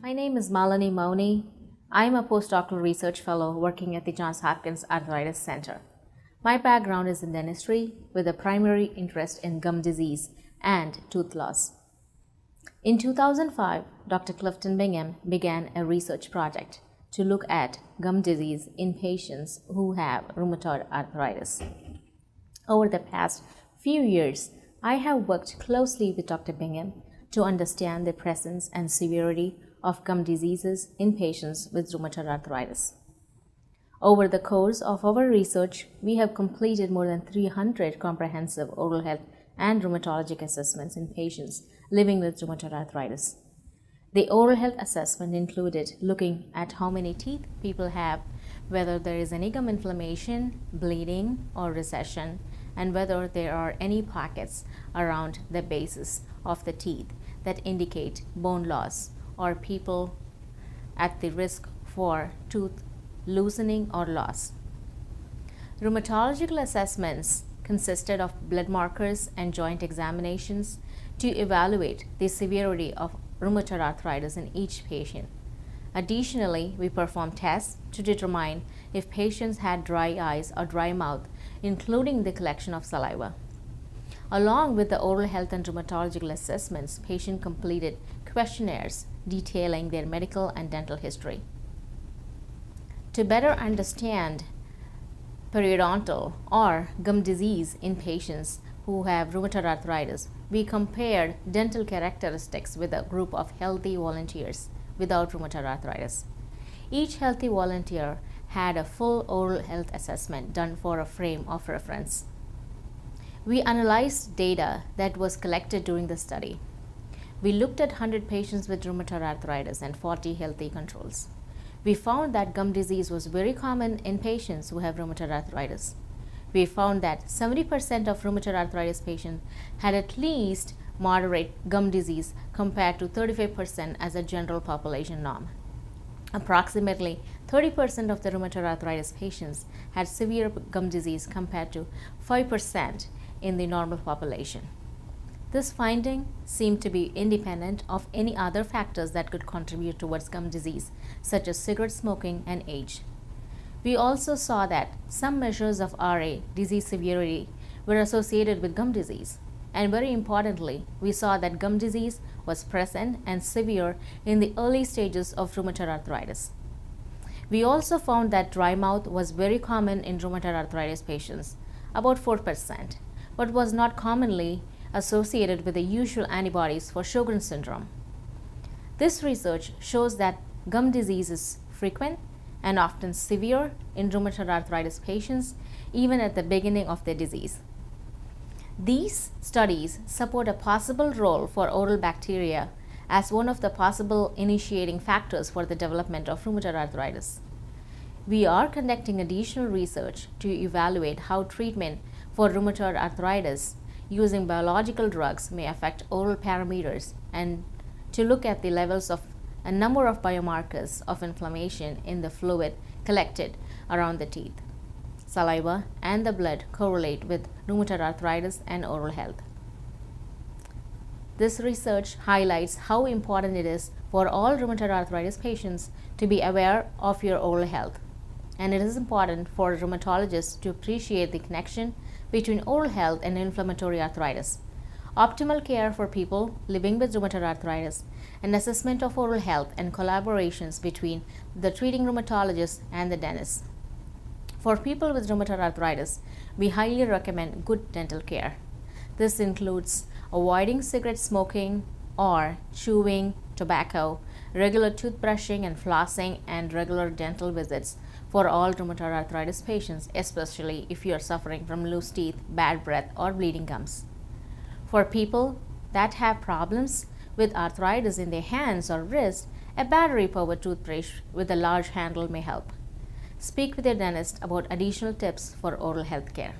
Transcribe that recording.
My name is Malini Mauni. I am a postdoctoral research fellow working at the Johns Hopkins Arthritis Center. My background is in dentistry with a primary interest in gum disease and tooth loss. In 2005, Dr. Clifton Bingham began a research project to look at gum disease in patients who have rheumatoid arthritis. Over the past few years, I have worked closely with Dr. Bingham to understand the presence and severity of gum diseases in patients with rheumatoid arthritis. Over the course of our research, we have completed more than 300 comprehensive oral health and rheumatologic assessments in patients living with rheumatoid arthritis. The oral health assessment included looking at how many teeth people have, whether there is any gum inflammation, bleeding, or recession, and whether there are any pockets around the bases of the teeth that indicate bone loss or people at the risk for tooth loosening or loss. Rheumatological assessments consisted of blood markers and joint examinations to evaluate the severity of rheumatoid arthritis in each patient. Additionally, we performed tests to determine if patients had dry eyes or dry mouth, including the collection of saliva. Along with the oral health and rheumatological assessments, patients completed questionnaires detailing their medical and dental history. To better understand periodontal or gum disease in patients who have rheumatoid arthritis, we compared dental characteristics with a group of healthy volunteers without rheumatoid arthritis. Each healthy volunteer had a full oral health assessment done for a frame of reference. We analyzed data that was collected during the study. We looked at 100 patients with rheumatoid arthritis and 40 healthy controls. We found that gum disease was very common in patients who have rheumatoid arthritis. We found that 70% of rheumatoid arthritis patients had at least moderate gum disease compared to 35% as a general population norm. Approximately 30% of the rheumatoid arthritis patients had severe gum disease compared to 5% in the normal population. This finding seemed to be independent of any other factors that could contribute towards gum disease, such as cigarette smoking and age. We also saw that some measures of RA disease severity were associated with gum disease. And very importantly, we saw that gum disease was present and severe in the early stages of rheumatoid arthritis. We also found that dry mouth was very common in rheumatoid arthritis patients, about 4%, but was not commonly associated with the usual antibodies for Sjogren's syndrome. This research shows that gum disease is frequent and often severe in rheumatoid arthritis patients, even at the beginning of their disease. These studies support a possible role for oral bacteria as one of the possible initiating factors for the development of rheumatoid arthritis. We are conducting additional research to evaluate how treatment for rheumatoid arthritis using biological drugs may affect oral parameters and to look at the levels of a number of biomarkers of inflammation in the fluid collected around the teeth. Saliva and the blood correlate with rheumatoid arthritis and oral health. This research highlights how important it is for all rheumatoid arthritis patients to be aware of your oral health. And it is important for rheumatologists to appreciate the connection between oral health and inflammatory arthritis. Optimal care for people living with rheumatoid arthritis, an assessment of oral health, and collaborations between the treating rheumatologist and the dentist. For people with rheumatoid arthritis, we highly recommend good dental care. This includes avoiding cigarette smoking or chewing tobacco, regular toothbrushing and flossing, and regular dental visits for all rheumatoid arthritis patients, especially if you are suffering from loose teeth, bad breath, or bleeding gums. For people that have problems with arthritis in their hands or wrists, a battery-powered toothbrush with a large handle may help. Speak with your dentist about additional tips for oral health care.